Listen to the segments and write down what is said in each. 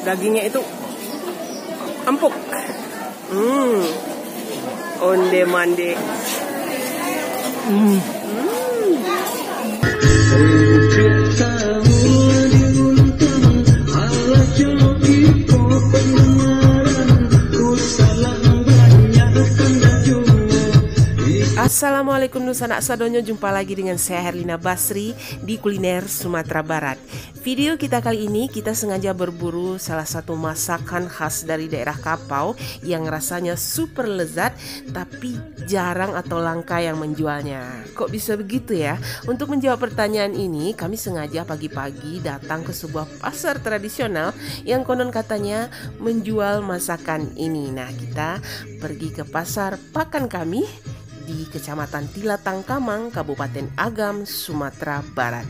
Dagingnya itu empuk. Onde mande. Assalamualaikum Nusana Sadonyo, jumpa lagi dengan saya Herlina Basri di Kuliner Sumatera Barat. Video kita kali ini kita sengaja berburu salah satu masakan khas dari daerah Kapau yang rasanya super lezat tapi jarang atau langka yang menjualnya. Kok bisa begitu ya? Untuk menjawab pertanyaan ini kami sengaja pagi-pagi datang ke sebuah pasar tradisional yang konon katanya menjual masakan ini. Nah, kita pergi ke pasar Pakan Kami di Kecamatan Tilatang Kamang, Kabupaten Agam, Sumatera Barat.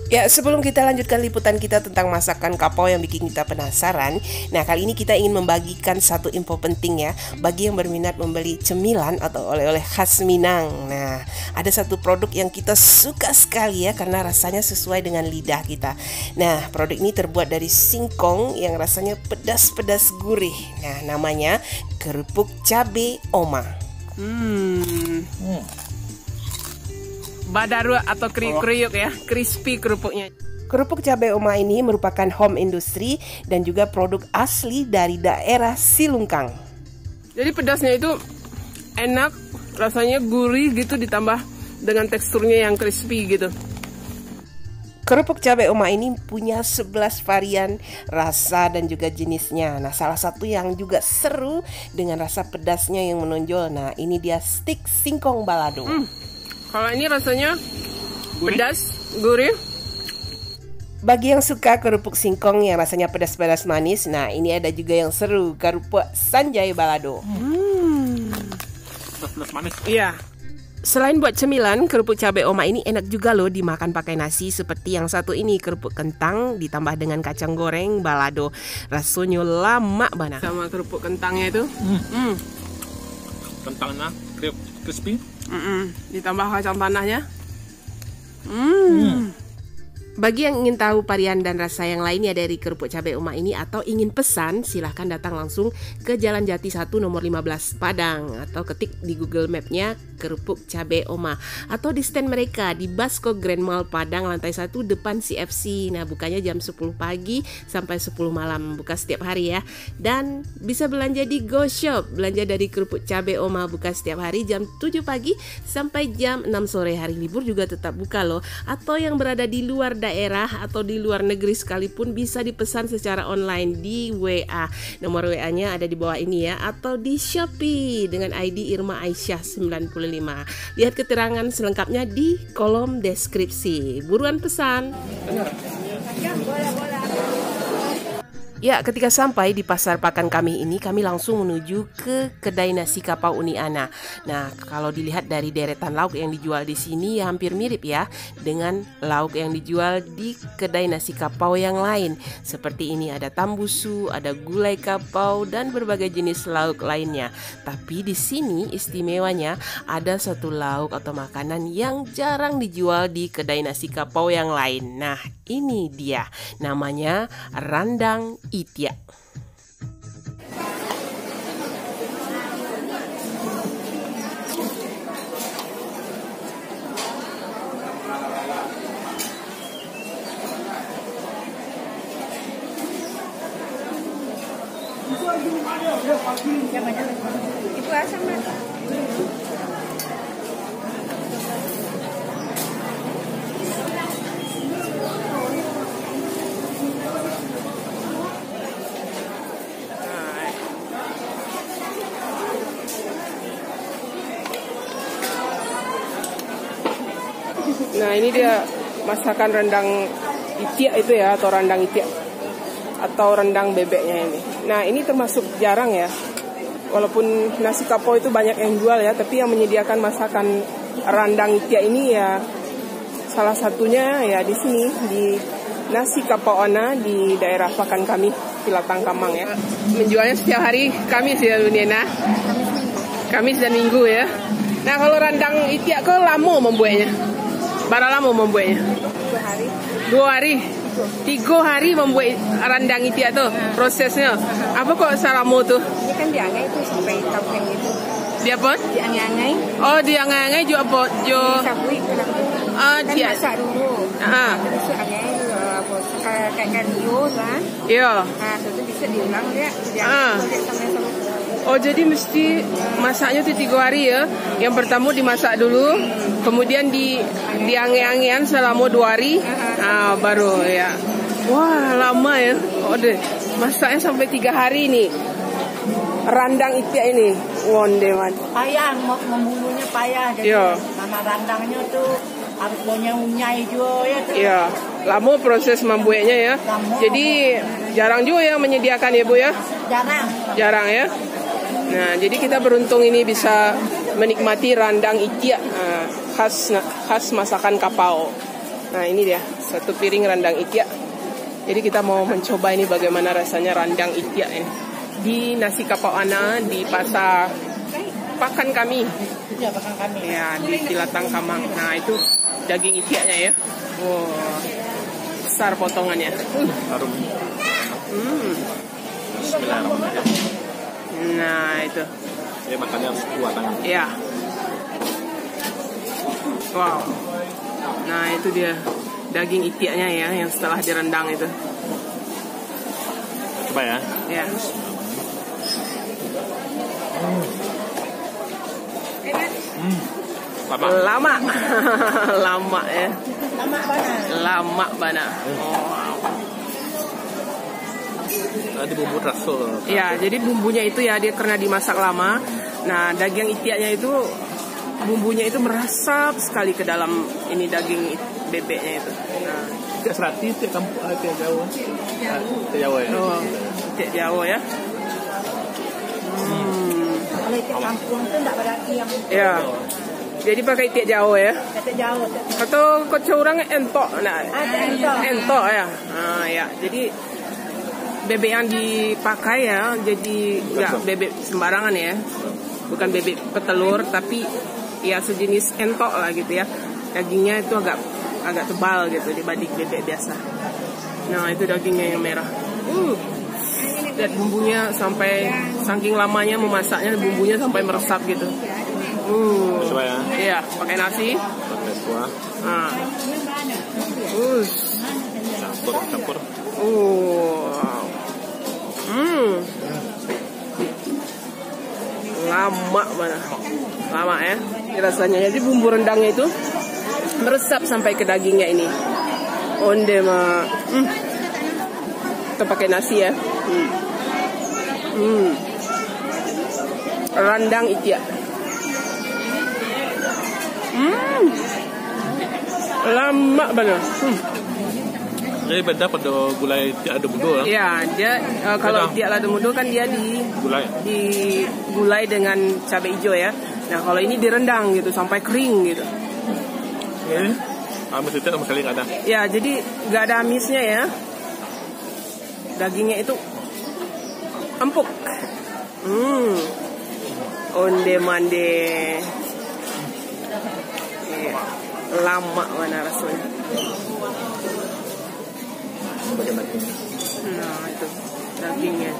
Ya, sebelum kita lanjutkan liputan kita tentang masakan Kapau yang bikin kita penasaran, nah kali ini kita ingin membagikan satu info penting ya bagi yang berminat membeli cemilan atau oleh-oleh khas Minang. Nah, ada satu produk yang kita suka sekali ya karena rasanya sesuai dengan lidah kita. Nah, produk ini terbuat dari singkong yang rasanya pedas-pedas gurih. Nah, namanya kerupuk cabe oma. Badaru atau kriuk-kriuk ya, crispy kerupuknya. Kerupuk cabai oma ini merupakan home industry dan juga produk asli dari daerah Silungkang. Jadi pedasnya itu enak, rasanya gurih gitu ditambah dengan teksturnya yang crispy gitu. Kerupuk cabai oma ini punya 11 varian rasa dan juga jenisnya. Nah, salah satu yang juga seru dengan rasa pedasnya yang menonjol. Nah, ini dia stik singkong balado. Kalau ini rasanya pedas, gurih. Bagi yang suka kerupuk singkong yang rasanya pedas-pedas manis, nah ini ada juga yang seru, kerupuk sanjay balado. Pedas manis. Iya. Selain buat cemilan, kerupuk cabai oma ini enak juga loh dimakan pakai nasi seperti yang satu ini, kerupuk kentang ditambah dengan kacang goreng balado. Rasanya lama banget. Sama kerupuk kentangnya itu. Kentangnya crispy. Ditambah kacang tanahnya. Bagi yang ingin tahu varian dan rasa yang lainnya dari kerupuk cabai oma ini atau ingin pesan, silahkan datang langsung ke Jalan Jati 1 nomor 15 Padang atau ketik di Google Map-nya kerupuk cabai oma atau di stand mereka di Basco Grand Mall Padang lantai 1 depan CFC. Nah, bukanya jam 10 pagi sampai 10 malam, buka setiap hari ya. Dan bisa belanja di Go Shop, belanja dari kerupuk cabai oma, buka setiap hari jam 7 pagi sampai jam 6 sore. Hari libur juga tetap buka loh. Atau yang berada di luar daerah atau di luar negeri sekalipun bisa dipesan secara online di WA. Nomor WA-nya ada di bawah ini ya, atau di Shopee dengan ID Irma Aisyah 95. Lihat keterangan selengkapnya di kolom deskripsi. Buruan pesan. Ya, ketika sampai di pasar Pakan Kami ini, kami langsung menuju ke kedai nasi Kapau Uni Ana. Nah, kalau dilihat dari deretan lauk yang dijual di sini ya hampir mirip ya dengan lauk yang dijual di kedai nasi Kapau yang lain. Seperti ini ada tambusu, ada gulai kapau dan berbagai jenis lauk lainnya. Tapi di sini istimewanya ada satu lauk atau makanan yang jarang dijual di kedai nasi Kapau yang lain. Nah, ini dia. Namanya randang itia. Ibu asam Mbak. Nah, ini dia masakan rendang itiak itu ya, atau rendang itiak atau rendang bebeknya ini. Nah, ini termasuk jarang ya. Walaupun nasi kapau itu banyak yang jual ya, tapi yang menyediakan masakan rendang itiak ini ya salah satunya ya di sini di nasi kapau ana di daerah Pakan Kami, Tilatang Kamang ya. Menjualnya setiap hari Kamis ya, Luniana. Kamis dan Minggu ya. Nah, kalau rendang itiak kok lama membuatnya? Berapa lama membuatnya? 2 hari. 2 hari. itu. 3 hari membuat rendang itiak tuh prosesnya. Apa kok salamo tuh? Ini kan diangai itu sampai hitam kayak gitu. Dia apa? Diangai-angai. Oh, dia ngangai juga apa? Jo. Disabui kenapa? Ah, Kan dia. masak dulu. Terus angai apa kayak rio kan. Iya. Nah, terus bisa diulang dia. Diangai sama-sama. Oh, jadi mesti masaknya tuh 3 hari ya. Yang pertama dimasak dulu, kemudian diange-angean selama 2 hari, baru ya. Wah, lama ya. Oh deh, masaknya sampai 3 hari nih. Rendang itiak ini, wonde man. Payah, membulunya payah. Jadi mana rendangnya tuh harus punya unyai juga ya. Iya, lama proses membuatnya ya. Jadi jarang juga yang menyediakan ya Bu ya. Jarang ya. Nah, jadi kita beruntung ini bisa menikmati rendang itiak khas masakan Kapau. Nah, ini dia, 1 piring rendang itiak. Jadi kita mau mencoba ini bagaimana rasanya rendang itiak ini. Di Nasi Kapau Ana di pasar pakan kami. Ya, pakan kami. Ya, di Kilatang Kamang. Nah, itu daging itiaknya ya. Wow, besar potongannya. Harum. Bismillahirrahmanirrahim. Nah, itu. Ya, makannya harus kuat tangan. Ya. Wow. Nah, itu dia daging itiaknya ya, yang setelah direndang itu. Coba ya. Ya. Lama. Lama ya. Lama bana. Oh, wow. Tadi bumbu rasul. Ya, jadi bumbunya itu ya dia karena dimasak lama. Nah, daging itiaknya itu bumbunya itu meresap sekali ke dalam ini daging bebeknya itu. Nah, Tiak serati, tiak kampung, tiak Jawa. Tiak Jawa ya. oh, tiak Jawa ya. Kalau itu kampung itu enggak berarti yang Ya. Jadi pakai tiak Jawa ya. kata Jawa. Atau kocok orang entok. Nah, entok. entok ya. Nah, ya. Jadi bebek yang dipakai ya, jadi nggak bebek sembarangan ya. Bukan bebek petelur, tapi ya sejenis entok lah gitu ya. Dagingnya itu agak tebal gitu dibanding bebek biasa. Nah, itu dagingnya yang merah. Lihat bumbunya sampai saking lamanya memasaknya, bumbunya sampai meresap gitu. Coba ya. Iya, pakai nasi. Pakai kuah. Nah. Campur. Lama banget. Lama ya. Ini rasanya. Jadi bumbu rendangnya itu meresap sampai ke dagingnya ini. Onde mah. Kita pakai nasi ya. Rendang itiak. Lama banget. Jadi beda pada gulai tiak ada mudo lah. Ya, dia kalau tiak lada mudo kan dia digulai dengan cabai hijau ya. Nah, kalau ini direndang gitu sampai kering gitu. Ini amis itu sama sekali nggak ada. Ya, jadi nggak ada amisnya ya. Dagingnya itu empuk. Onde mande. Iya. Lama mana rasanya. Bagian daging. Nah, itu dagingnya.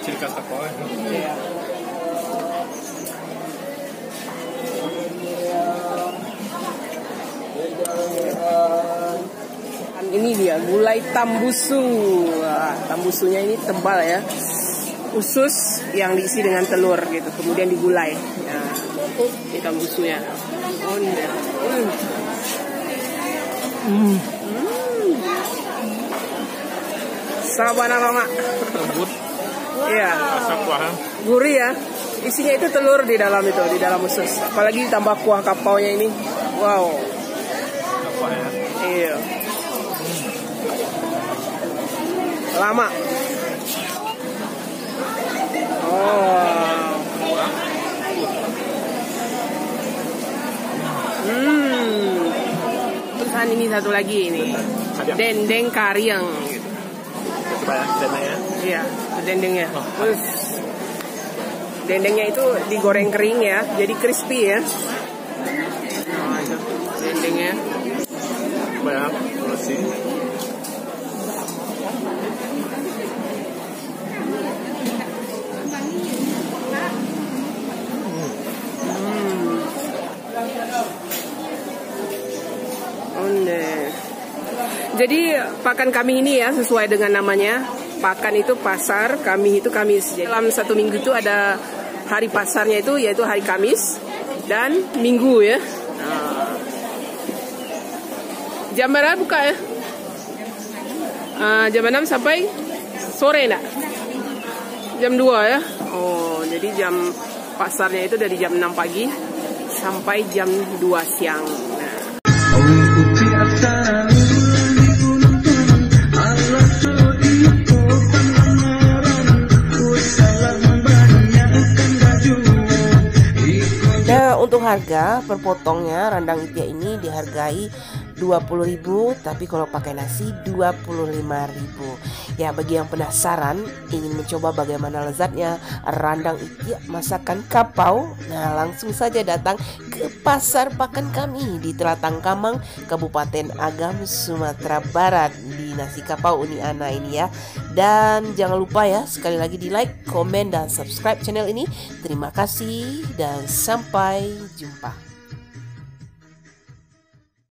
Ciri khas Kapau. Iya. Ini dia gulai tambusu. Wah, tambusunya ini tebal ya. Usus yang diisi dengan telur gitu, kemudian digulai. Ya, ini tambusunya. Sabana mama. Lembut. Iya. Rasa kuah. Gurih ya. Isinya itu telur di dalam itu, di dalam usus. Apalagi ditambah kuah kapaunya ini. Wow. Kuah ya. Iya. Lama. Oh. Terus ini satu lagi ini. Dendeng kariang gitu. Coba ya, dendengnya. Iya, dendengnya. Oh. Terus dendengnya itu digoreng kering ya, jadi crispy ya. Nah, itu dendengnya. Coba ya, bersih. Jadi pakan kami ini ya sesuai dengan namanya. Pakan itu pasar, kami itu Kamis. Jadi, dalam satu minggu itu ada hari pasarnya itu yaitu hari Kamis dan Minggu ya. Nah. Jam berapa buka ya? Jam 6 sampai sore enggak? Jam 2 ya? Oh, jadi jam pasarnya itu dari jam 6 pagi sampai jam 2 siang. Nah. Untuk harga per potongnya rendang itia ini dihargai 20.000, tapi kalau pakai nasi 25.000. Ya, bagi yang penasaran ingin mencoba bagaimana lezatnya rendang itia masakan Kapau, nah langsung saja datang ke pasar pakan kami di Telatang Kamang, Kabupaten Agam, Sumatera Barat di Nasi Kapau Uni Ana ini ya. Dan jangan lupa ya sekali lagi di like, komen dan subscribe channel ini. Terima kasih dan sampai jumpa.